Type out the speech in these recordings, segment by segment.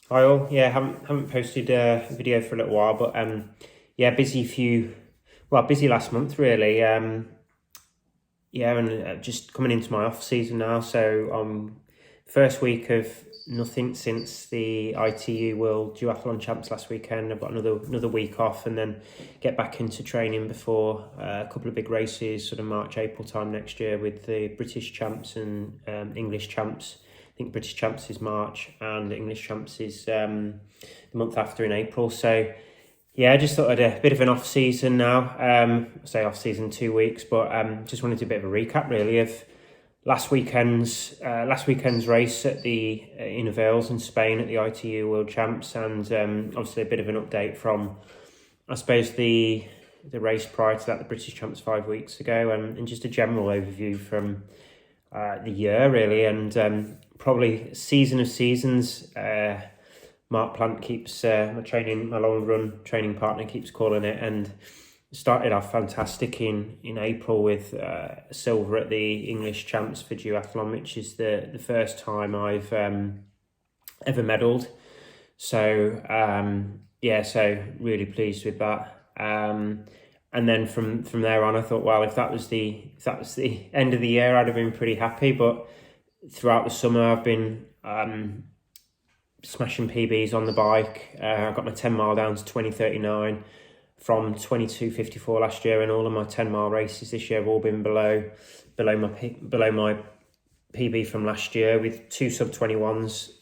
Hi all. Yeah, haven't posted a video for a little while, but yeah, busy last month really. Yeah, and just coming into my off season now. So first week of nothing since the ITU World Duathlon Champs last weekend. I've got another week off, and then get back into training before a couple of big races, sort of March, April time next year, with the British Champs and English Champs. I think British Champs is March and English Champs is the month after in April. So yeah, I just thought I'd a bit of an off season now. I say off season 2 weeks, but just wanted to do a bit of a recap really of last weekend's race at the in Aviles in Spain at the ITU World Champs, and obviously a bit of an update from, I suppose, the race prior to that, the British Champs 5 weeks ago, and just a general overview from the year really, and probably season of seasons. Mark Plant keeps my long run training partner keeps calling it, and started off fantastic in April with silver at the English Champs for duathlon, which is the first time I've ever medalled. So yeah, so really pleased with that. And then from there on, I thought, well, if that was the end of the year, I'd have been pretty happy. But throughout the summer, I've been smashing PBs on the bike. I got my 10 mile down to 20:39 from 22:54 last year, and all of my 10 mile races this year have all been below my PB from last year, with 2 sub-21s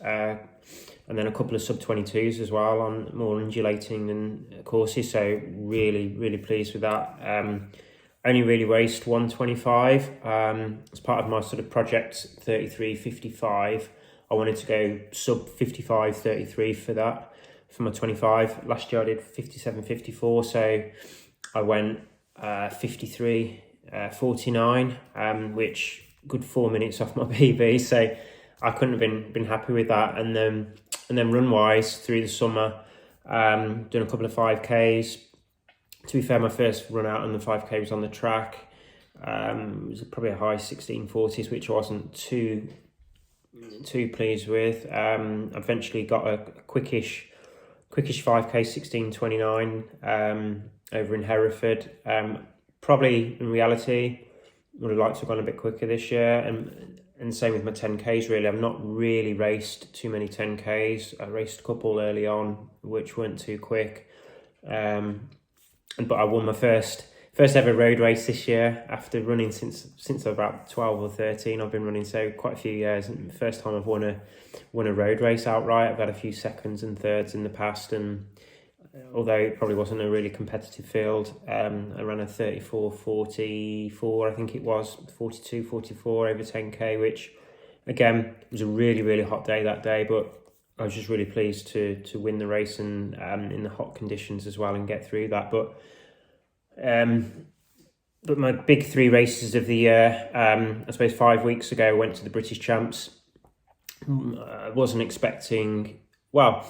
and then a couple of sub-22s as well on more undulating and courses. So really pleased with that. Only really raced 125 as part of my sort of project 33:55. I wanted to go sub 55:33 for that, for my 25. Last year I did 57:54, so I went 53:49, which good 4 minutes off my PB. So I couldn't have been happy with that. And then run wise through the summer, done a couple of 5Ks. To be fair, my first run out on the 5K was on the track. It was probably a high 1640s, which I wasn't too pleased with. Eventually got a quickish 5K 16:29 over in Hereford. Probably in reality would have liked to have gone a bit quicker this year, and same with my 10Ks really. I've not really raced too many 10Ks. I raced a couple early on which weren't too quick, but I won my first ever road race this year after running since about 12 or 13. I've been running, so quite a few years, and the first time I've won a road race outright. I've had a few seconds and thirds in the past, and although it probably wasn't a really competitive field, I ran a 34:44, I think it was 42:44 over 10K, which again was a really hot day that day, but I was just really pleased to win the race, and in the hot conditions as well, and get through that. But my big 3 races of the year, I suppose 5 weeks ago, I went to the British Champs. I wasn't expecting, well,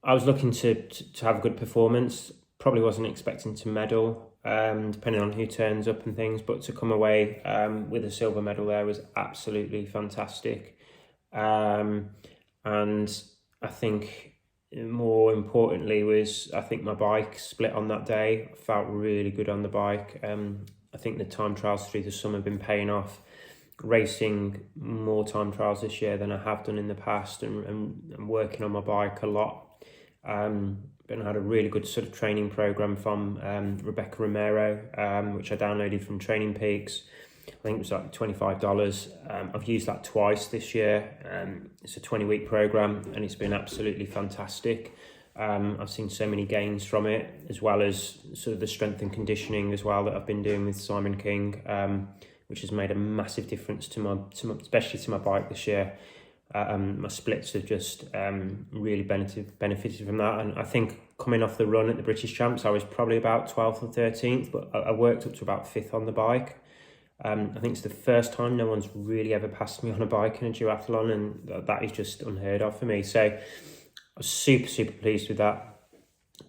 I was looking to have a good performance. Probably wasn't expecting to medal, depending on who turns up and things, but to come away with a silver medal there was absolutely fantastic. And I think more importantly was, I think my bike split on that day. I felt really good on the bike. I think the time trials through the summer have been paying off. Racing more time trials this year than I have done in the past, and working on my bike a lot. But I had a really good sort of training program from Rebecca Romero, which I downloaded from Training Peaks. I think it was like $25. I've used that twice this year. It's a 20-week program, and it's been absolutely fantastic. I've seen so many gains from it, as well as sort of the strength and conditioning as well that I've been doing with Simon King, which has made a massive difference especially to my bike this year. My splits have just really benefited from that, and I think coming off the run at the British Champs, I was probably about 12th or 13th, but I worked up to about 5th on the bike. I think it's the first time no one's really ever passed me on a bike in a duathlon, and that is just unheard of for me. So I was super pleased with that.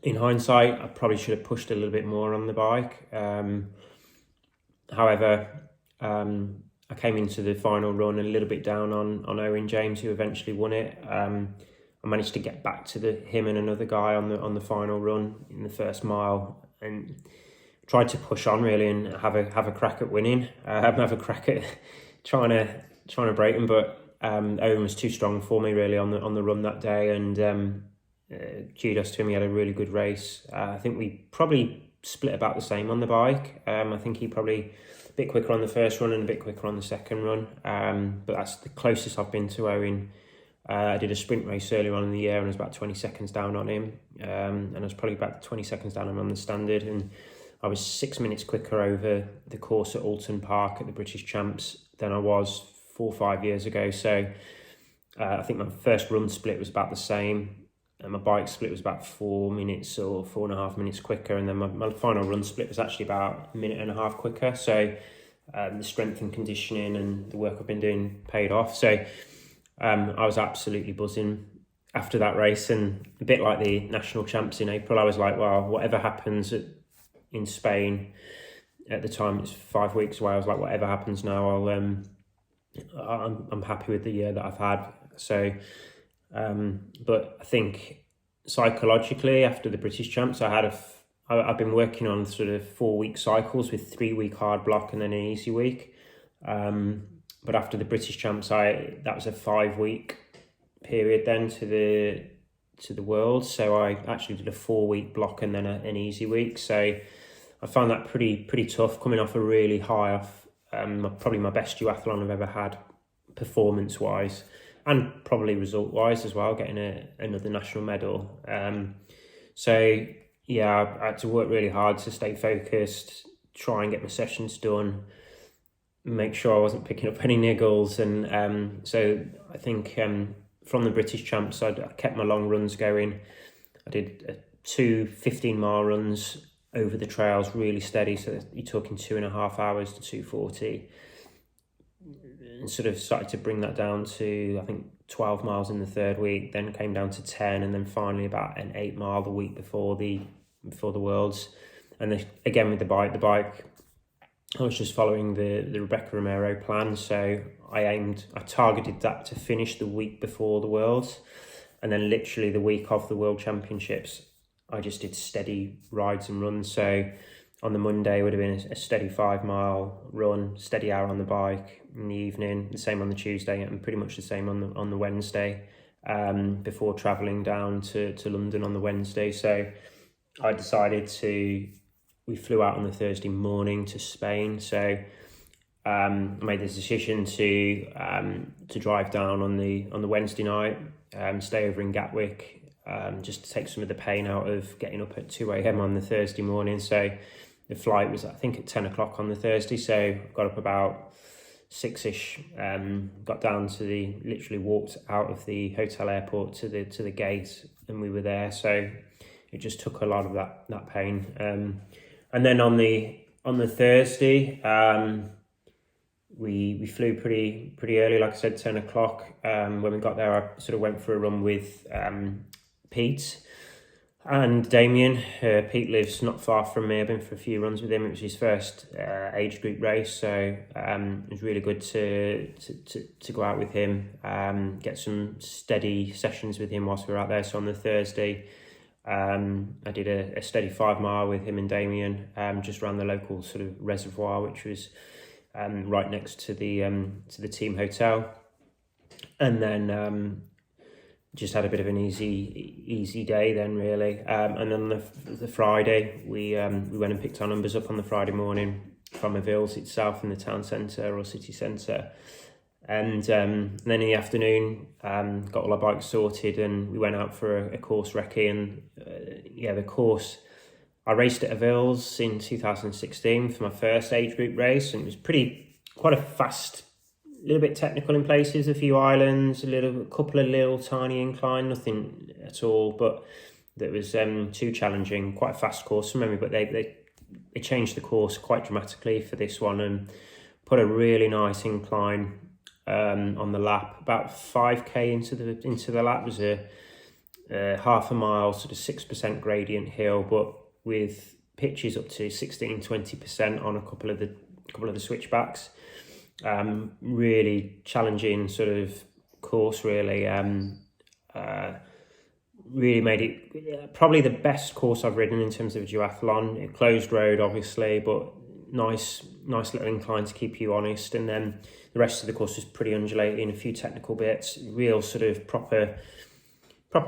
In hindsight, I probably should have pushed a little bit more on the bike. However, I came into the final run a little bit down on Owen James, who eventually won it. I I managed to get back to him and another guy on the final run in the first mile, and tried to push on really and have a crack at winning. Have a crack at trying to break him, but Owen was too strong for me really on the run that day, and kudos to him. He had a really good race. I think we probably split about the same on the bike. I think he probably a bit quicker on the first run and a bit quicker on the second run. But that's the closest I've been to Owen. I did a sprint race earlier on in the year and I was about 20 seconds down on him. And I was probably about 20 seconds down on the standard. And I was 6 minutes quicker over the course at Alton Park at the British Champs than I was 4 or 5 years ago. So I think my first run split was about the same. And my bike split was about 4 minutes or 4.5 minutes quicker. And then my final run split was actually about 1.5 minutes quicker. So the strength and conditioning and the work I've been doing paid off. So I was absolutely buzzing after that race, and a bit like the national champs in April, I was like, well, whatever happens in Spain at the time, it's 5 weeks away. I was like, whatever happens now, I'm happy with the year that I've had. So, but I think psychologically after the British champs, I've been working on sort of 4-week cycles with 3-week hard block and then an easy week. But after the British champs, that was a 5-week period then to the world. So I actually did a 4-week block and then an easy week. So I found that pretty tough, coming off a really high, probably my best duathlon I've ever had, performance wise, and probably result wise as well, getting another national medal. So yeah, I had to work really hard to stay focused, try and get my sessions done, make sure I wasn't picking up any niggles. And so I think from the British champs, I kept my long runs going. I did 2 15-mile runs over the trails, really steady. So you're talking 2.5 hours to 2:40. And sort of started to bring that down to, I think, 12 miles in the third week, then came down to 10, and then finally about an 8 mile the week before the Worlds. And then, again with the bike, I was just following the Rebecca Romero plan. So I targeted that to finish the week before the Worlds, and then literally the week of the World Championships, I just did steady rides and runs. So on the Monday would have been a steady 5-mile run, steady hour on the bike in the evening, the same on the Tuesday, and pretty much the same on the Wednesday, before travelling down to London on the Wednesday. So I decided we flew out on the Thursday morning to Spain. So I made the decision to drive down on the Wednesday night, stay over in Gatwick, just to take some of the pain out of getting up at 2 a.m. on the Thursday morning. So the flight was, I think, at 10 o'clock on the Thursday. So got up about 6ish, got down literally walked out of the hotel airport to the gate, and we were there. So it just took a lot of that pain. And then on the Thursday, we flew pretty early, like I said, 10 o'clock. When we got there, I sort of went for a run with Pete and Damien. Pete lives not far from me. I've been for a few runs with him. It was his first age group race, so it was really good to go out with him, get some steady sessions with him whilst we were out there. So on the Thursday, I did a steady 5 mile with him and Damien, just around the local sort of reservoir, which was right next to the team hotel, and then just had a bit of an easy day then really. And then the Friday we went and picked our numbers up on the Friday morning from Aviles itself in the town centre or city centre. And then in the afternoon, got all our bikes sorted and we went out for a course recce. And the course, I raced at Aviles in 2016 for my first age group race, and it was quite a fast, a little bit technical in places, a few islands, a couple of little tiny incline, nothing at all, but that was too challenging, quite a fast course from memory. But they changed the course quite dramatically for this one and put a really nice incline on the lap. About 5k into the lap was a half a mile, sort of 6% gradient hill, but with pitches up to 16-20% on a couple of the switchbacks. Really challenging sort of course really. really made it probably the best course I've ridden in terms of a duathlon. It closed road, obviously, but nice little incline to keep you honest. And then the rest of the course was pretty undulating, a few technical bits, real sort of proper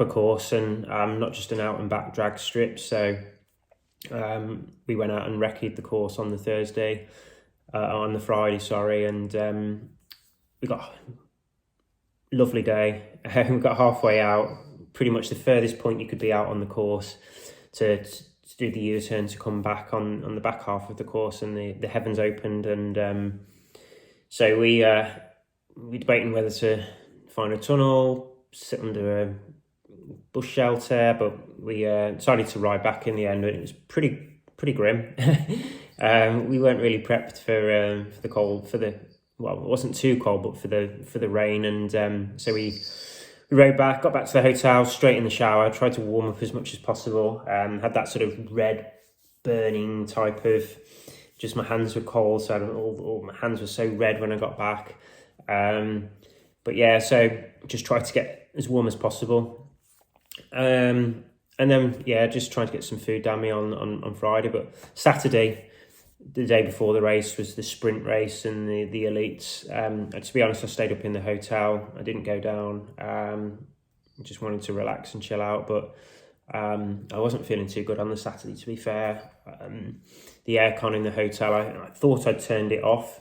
course, and not just an out and back drag strip. So we went out and recce'd the course on the Friday, sorry, and we got a lovely day. We got halfway out, pretty much the furthest point you could be out on the course to do the U-turn to come back on the back half of the course, and the heavens opened, and so we're debating whether to find a tunnel, sit under a bush shelter, but we decided to ride back in the end, and it was pretty grim. We weren't really prepped for the cold, well, it wasn't too cold, but for the rain, and so we rode back, got back to the hotel, straight in the shower, tried to warm up as much as possible, had that sort of red burning type of, just my hands were cold, so all my hands were so red when I got back. But yeah, so just tried to get as warm as possible. And then, yeah, just trying to get some food down me on Friday. But Saturday, the day before the race, was the sprint race and the elites. To be honest, I stayed up in the hotel. I didn't go down. Just wanted to relax and chill out, but I wasn't feeling too good on the Saturday, to be fair. The aircon in the hotel, I thought I'd turned it off,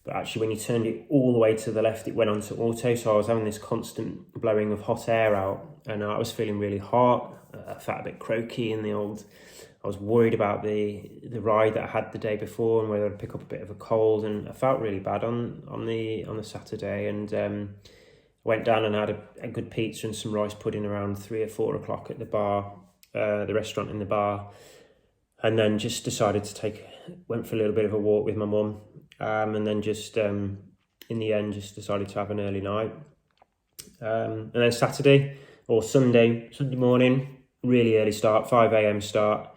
but actually when you turned it all the way to the left, it went on to auto, so I was having this constant blowing of hot air out, and I was feeling really hot. I felt a bit croaky in the old. I was worried about the ride that I had the day before and whether I'd pick up a bit of a cold, and I felt really bad on the Saturday, and went down and had a good pizza and some rice pudding around 3 or 4 o'clock at the bar, the restaurant in the bar, and then just decided to went for a little bit of a walk with my mum, and then just in the end just decided to have an early night, and then Sunday morning, really early start, 5 a.m. start.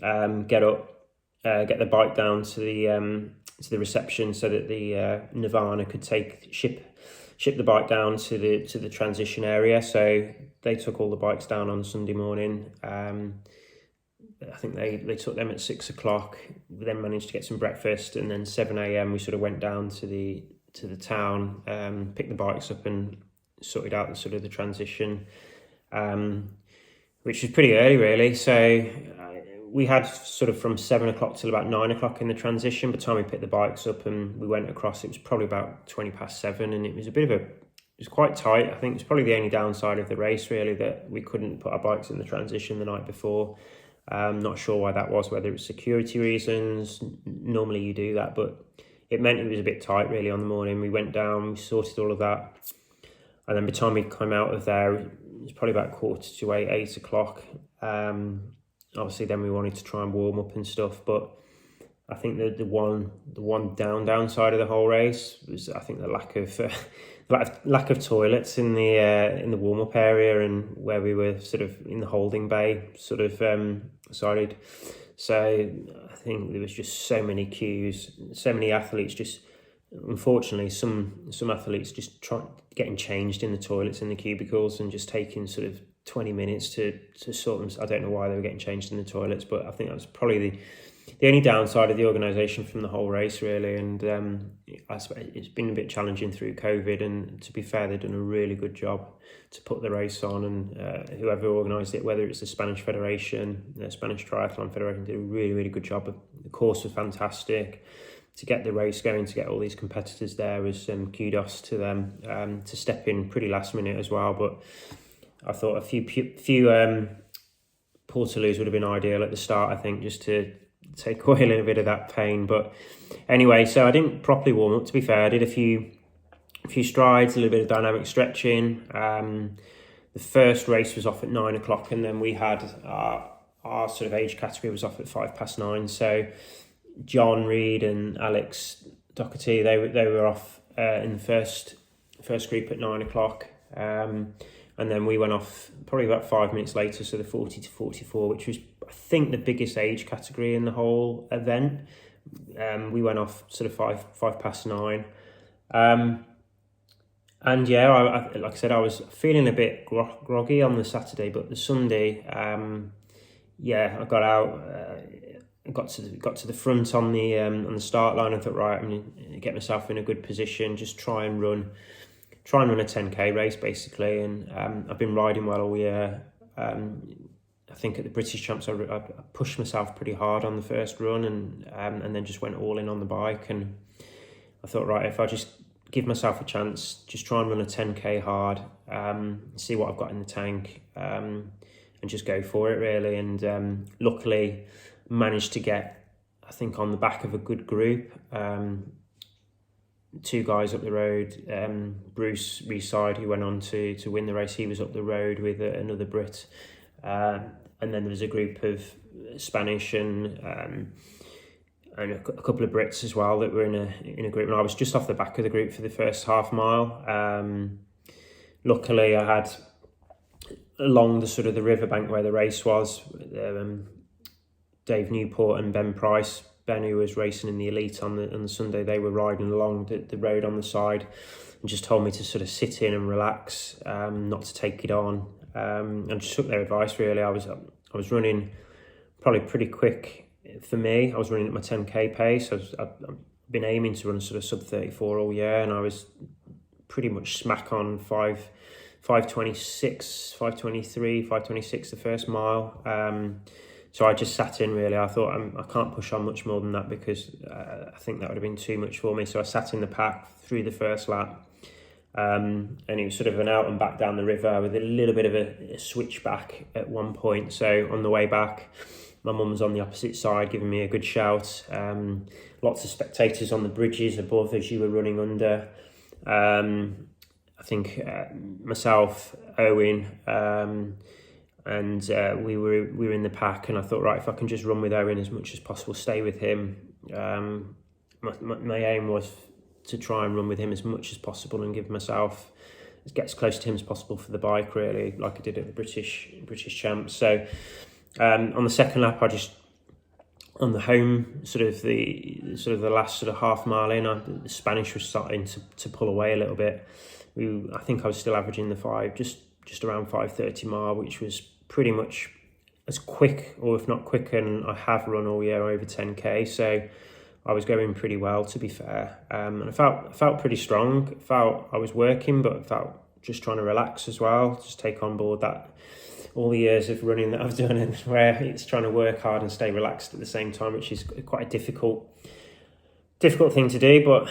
Get up, get the bike down to the reception so that the Nirvana could ship the bike down to the transition area. So they took all the bikes down on Sunday morning. I think they took them at 6 o'clock. We then managed to get some breakfast, and then 7 a.m. we sort of went down to the town, picked the bikes up and sorted out the transition, which was pretty early really. So we had sort of from 7 o'clock till about 9 o'clock in the transition. By the time we picked the bikes up and we went across, it was probably about 20 past 7, and it was it was quite tight. I think it's probably the only downside of the race really, that we couldn't put our bikes in the transition the night before. Not sure why that was, whether it was security reasons. Normally you do that, but it meant it was a bit tight really on the morning. We went down, we sorted all of that, and then by the time we came out of there, it was probably about 7:45, 8 o'clock. Obviously then we wanted to try and warm up and stuff, but I think the one downside of the whole race was, I think, the lack of toilets in the warm up area and where we were sort of in the holding bay sided. So I think there was just so many queues, so many athletes. Just unfortunately, some athletes just getting changed in the toilets in the cubicles and just taking sort of 20 minutes to sort them. I don't know why they were getting changed in the toilets, but I think that was probably the only downside of the organisation from the whole race really. And I suppose it's been a bit challenging through COVID, and to be fair, they've done a really good job to put the race on, and whoever organised it, whether it's the Spanish Federation, the Spanish Triathlon Federation, did a really good job. The course was fantastic. To get the race going, to get all these competitors there, was kudos to them, to step in pretty last minute as well. But I thought a few Portaloos would have been ideal at the start, I think, just to take away a little bit of that pain. But anyway, so I didn't properly warm up, to be fair. I did a few strides, a little bit of dynamic stretching. The first race was off at 9 o'clock, and then we had our sort of age category was off at 9:05. So John Reed and Alex Doherty, they were off in the first group at 9 o'clock. And then we went off probably about 5 minutes later, so the 40 to 44, which was, I think, the biggest age category in the whole event. We went off sort of 9:05. And yeah, like I said, I was feeling a bit groggy on the Saturday, but the Sunday, yeah, I got out, got to the front on the start line. I thought, right, I'm gonna get myself in a good position, just try and run a 10k race basically. And I've been riding well all year. I think at the British Champs, I pushed myself pretty hard on the first run, and then just went all in on the bike. And I thought, right, if I just give myself a chance, just try and run a 10k hard, see what I've got in the tank, and just go for it really. And luckily managed to get, I think, on the back of a good group, two guys up the road, Bruce Reside, who went on to win the race, he was up the road with another Brit, and then there was a group of Spanish and a couple of Brits as well that were in a group, and I was just off the back of the group for the first half mile. Luckily I had, along the sort of the riverbank where the race was, Dave Newport and Ben Price. Ben, who was racing in the elite on the Sunday, they were riding along the road on the side and just told me to sort of sit in and relax, not to take it on, and just took their advice really. I was running probably pretty quick for me. I was running at my 10k pace. I've been aiming to run sort of sub 34 all year, and I was pretty much smack on 5:26, 5:23, 5:26 the first mile. So I just sat in really. I thought I can't push on much more than that, because I think that would have been too much for me. So I sat in the pack through the first lap, and it was sort of an out and back down the river with a little bit of a switchback at one point. So on the way back, my mum's on the opposite side giving me a good shout. Lots of spectators on the bridges above as you were running under. I think myself, Owen, and we were in the pack, and I thought, right, if I can just run with Owen as much as possible, stay with him. My aim was to try and run with him as much as possible and give myself, get as close to him as possible for the bike really, like I did at the British Champs. So on the second lap, I just, on the home the last sort of half mile in, the Spanish was starting to pull away a little bit. I think I was still averaging just around 5:30 mile, which was pretty much as quick, or if not quicker, than I have run all year over 10k. So I was going pretty well, to be fair, and I felt pretty strong. Felt I was working, but felt just trying to relax as well, just take on board that all the years of running that I've done, and where it's trying to work hard and stay relaxed at the same time, which is quite a difficult thing to do. But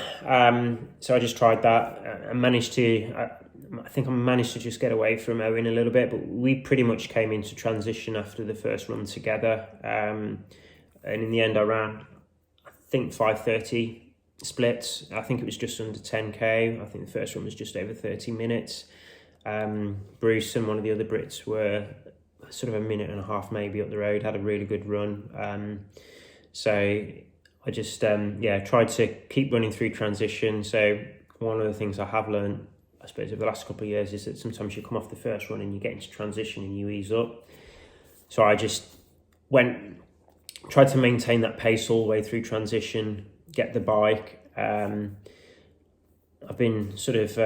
so I just tried that and managed to. I think I managed to just get away from Owen a little bit, but we pretty much came into transition after the first run together. And in the end, I ran, I think, 5:30 splits. I think it was just under 10k. I think the first run was just over 30 minutes. Bruce and one of the other Brits were sort of a minute and a half maybe up the road, had a really good run. So I just, tried to keep running through transition. So one of the things I have learned, I suppose, over the last couple of years, is that sometimes you come off the first run and you get into transition and you ease up. So I just tried to maintain that pace all the way through transition, get the bike. I've been sort of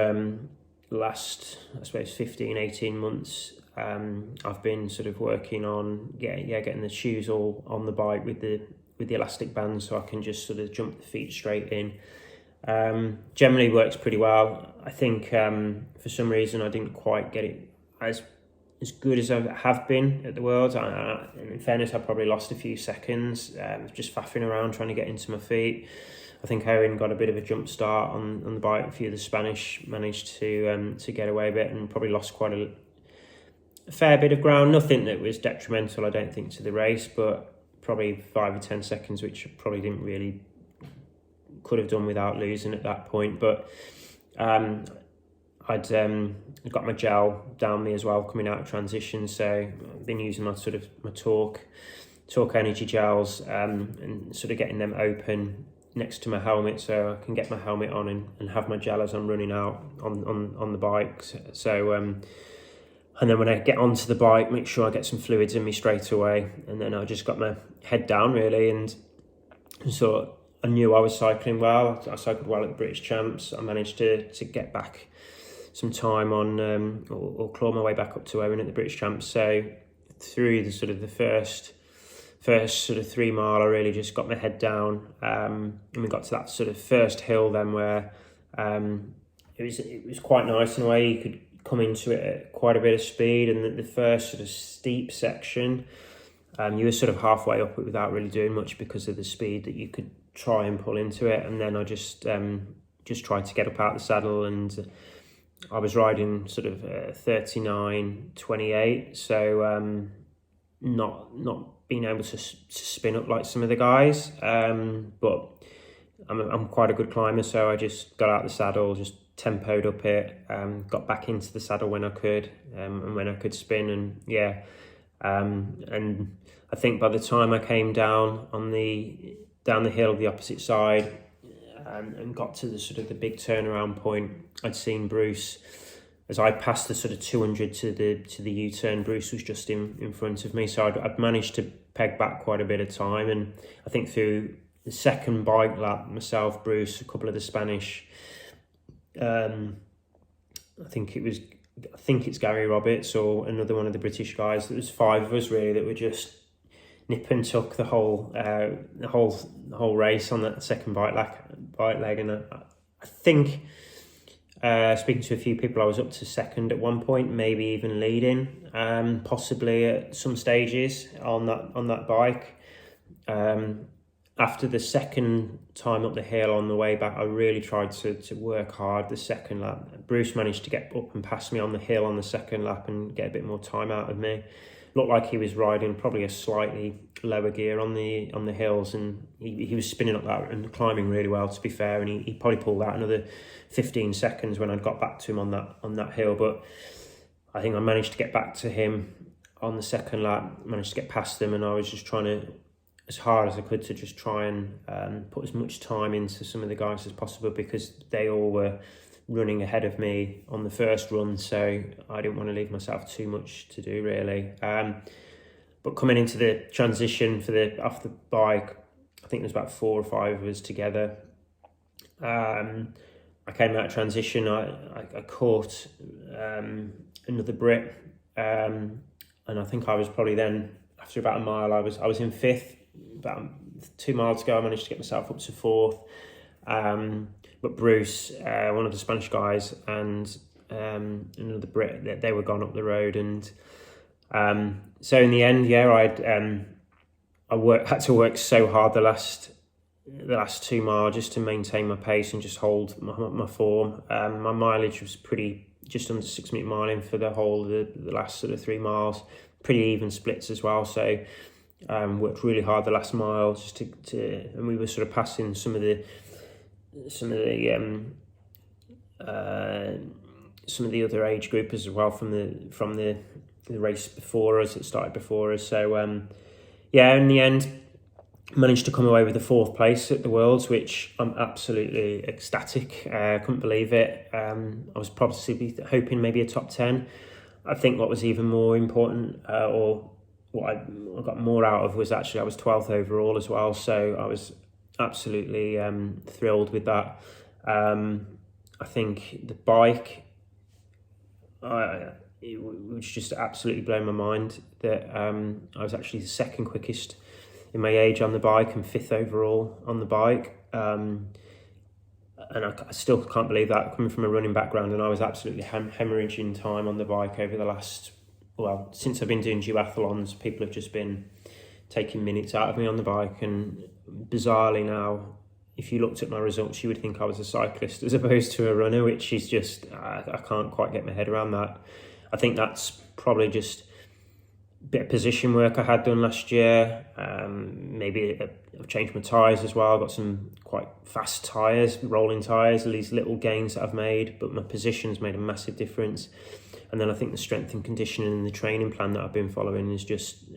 last, I suppose, 15, 18 months, I've been sort of working on getting the shoes all on the bike with the elastic band, so I can just sort of jump the feet straight in. Generally works pretty well. I think for some reason I didn't quite get it as good as I have been at the Worlds. In fairness, I probably lost a few seconds, just faffing around trying to get into my feet. I think Owen got a bit of a jump start on the bike. A few of the Spanish managed to get away a bit, and probably lost quite a fair bit of ground. Nothing that was detrimental, I don't think, to the race, but probably 5 or 10 seconds, which I probably could have done without losing at that point. But I'd got my gel down me as well coming out of transition, so I've been using my Torque Energy gels, and sort of getting them open next to my helmet, so I can get my helmet on and have my gel as I'm running out on the bike. So and then when I get onto the bike, make sure I get some fluids in me straight away, and then I just got my head down really, and so I knew I was cycling well. I cycled well at the British Champs. I managed to get back some time on or claw my way back up to Owen at the British Champs. So through the sort of the first sort of 3 mile, I really just got my head down, and we got to that sort of first hill then where it was quite nice in a way. You could come into it at quite a bit of speed, and the first sort of steep section, you were sort of halfway up it without really doing much because of the speed that you could try and pull into it. And then I just tried to get up out the saddle, and I was riding sort of 39.28, so not being able to spin up like some of the guys, but I'm quite a good climber, so I just got out the saddle, just tempoed up it, got back into the saddle when I could, and when I could spin, and yeah, and I think by the time I came down the hill the opposite side, and got to the sort of the big turnaround point, I'd seen Bruce. As I passed the sort of 200 to the U-turn, Bruce was just in front of me, so I'd managed to peg back quite a bit of time. And I think through the second bike lap, myself, Bruce, a couple of the Spanish, I think it's Gary Roberts or another one of the British guys. There was 5 of us really that were just nip and tuck the whole race on that second bike leg, and I think. Speaking to a few people, I was up to second at one point, maybe even leading, possibly at some stages on that bike. After the second time up the hill on the way back, I really tried to work hard the second lap. Bruce managed to get up and pass me on the hill on the second lap and get a bit more time out of me. Looked like he was riding probably a slightly lower gear on the hills, and he was spinning up that and climbing really well, to be fair, and he probably pulled out another 15 seconds when I'd got back to him on that hill. But I think I managed to get back to him on the second lap, managed to get past them, and I was just trying to, as hard as I could, to just try and put as much time into some of the guys as possible, because they all were running ahead of me on the first run, so I didn't want to leave myself too much to do really. But coming into the transition off the bike, I think there's about 4 or 5 of us together. I came out of transition, I caught another Brit, and I think I was probably then, after about a mile, I was in 5th. About 2 miles ago, I managed to get myself up to 4th. But Bruce, one of the Spanish guys, and another Brit, they were gone up the road, and so in the end, yeah, I had to work so hard the last 2 miles just to maintain my pace and just hold my form. My mileage was just under 6 minute miling for the whole of the last sort of 3 miles, pretty even splits as well. So worked really hard the last mile just to and we were sort of passing some of the other age groupers as well from the race before us. It started before us. So yeah, in the end, managed to come away with the 4th place at the Worlds, which I'm absolutely ecstatic. Couldn't believe it. I was probably hoping maybe a top 10. I think what was even more important, or what I got more out of, was actually I was 12th overall as well. So I was absolutely thrilled with that. I think the bike, it was just absolutely blown my mind that I was actually the 2nd quickest in my age on the bike and 5th overall on the bike. And I still can't believe that, coming from a running background, and I was absolutely hemorrhaging time on the bike over the last, since I've been doing duathlons, people have just been taking minutes out of me on the bike. And bizarrely now, if you looked at my results, you would think I was a cyclist as opposed to a runner, which is just, I can't quite get my head around that. I think that's probably just a bit of position work I had done last year. Maybe I've changed my tyres as well. I've got some quite fast tyres, rolling tyres, these little gains that I've made, but my position's made a massive difference. And then I think the strength and conditioning and the training plan that I've been following has just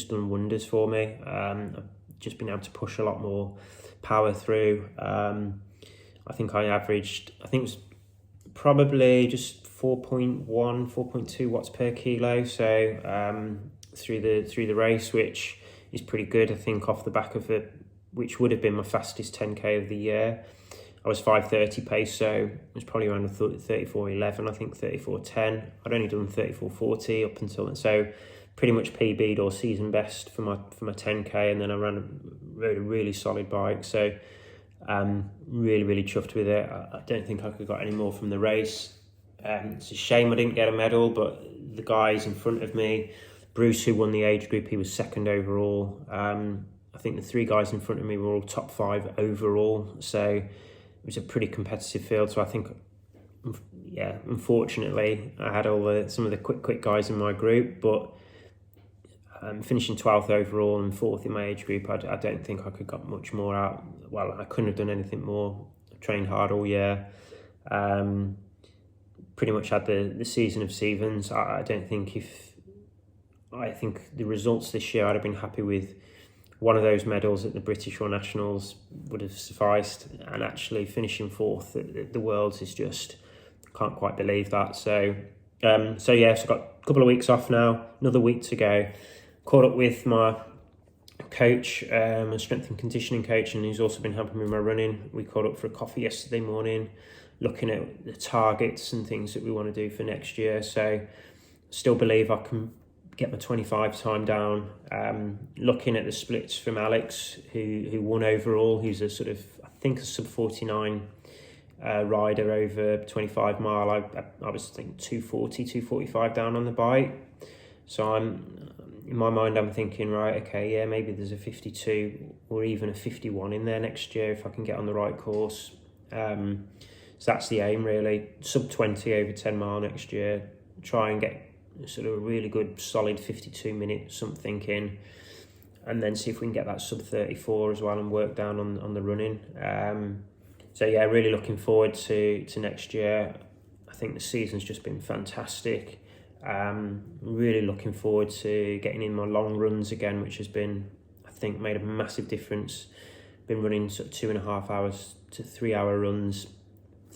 done wonders for me. I've just been able to push a lot more power through. I think it was probably just 4.2 watts per kilo. So through the race, which is pretty good. I think off the back of which would have been my fastest 10k of the year. I was 5:30 pace, so it was probably around 34:11, I think 34:10. I'd only done 34:40 up until then, so pretty much PB'd or season best for my 10k, and then I rode a really solid bike. So really chuffed with it. I don't think I could got any more from the race. It's a shame I didn't get a medal, but the guys in front of me, Bruce, who won the age group, he was second overall. I think the 3 guys in front of me were all top 5 overall, so it was a pretty competitive field. So I think, yeah, unfortunately, I had some of the quick guys in my group, but finishing 12th overall and 4th in my age group, I don't think I could got much more out. Well, I couldn't have done anything more. I trained hard all year. Pretty much had the season of Stevens. I don't think I think the results this year, I'd have been happy with one of those medals at the British or Nationals would have sufficed, and actually finishing 4th at the Worlds is just, can't quite believe that. So yeah, so I've got a couple of weeks off now, another week to go. Caught up with my coach, my strength and conditioning coach, and who's also been helping me with my running. We caught up for a coffee yesterday morning, looking at the targets and things that we want to do for next year. So still believe I can get my 25 time down. Looking at the splits from Alex, who won overall, who's a sort of, I think, a sub 49 rider over 25 mile. I was thinking 240, 245 down on the bike. So in my mind, I'm thinking, right, okay, yeah, maybe there's a 52 or even a 51 in there next year if I can get on the right course. So that's the aim, really. Sub 20 over 10 mile next year. Try and get sort of a really good, solid 52 minute something in, and then see if we can get that sub 34 as well and work down on the running. So yeah, really looking forward to next year. I think the season's just been fantastic. Really looking forward to getting in my long runs again, which has been, I think, made a massive difference. Been running sort of 2.5 hours to 3 hour runs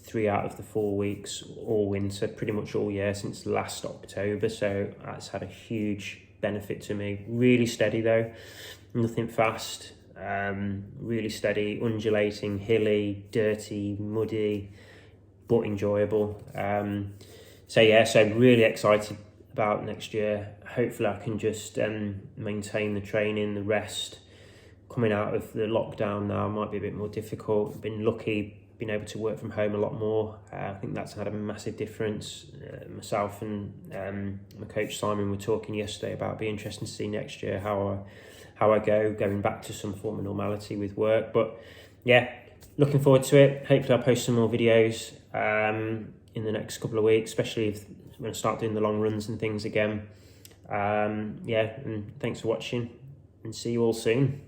3 out of the 4 weeks all winter, pretty much all year since last October. So that's had a huge benefit to me. Really steady though, nothing fast, really steady, undulating, hilly, dirty, muddy, but enjoyable. So yeah, so really excited about next year. Hopefully I can just maintain the training, the rest. Coming out of the lockdown now might be a bit more difficult. I've been lucky, been able to work from home a lot more. I think that's had a massive difference. Myself and my coach Simon were talking yesterday about, be interesting to see next year how I going back to some form of normality with work. But yeah, looking forward to it. Hopefully I'll post some more videos in the next couple of weeks, especially if I'm going to start doing the long runs and things again. Yeah, and thanks for watching, and see you all soon.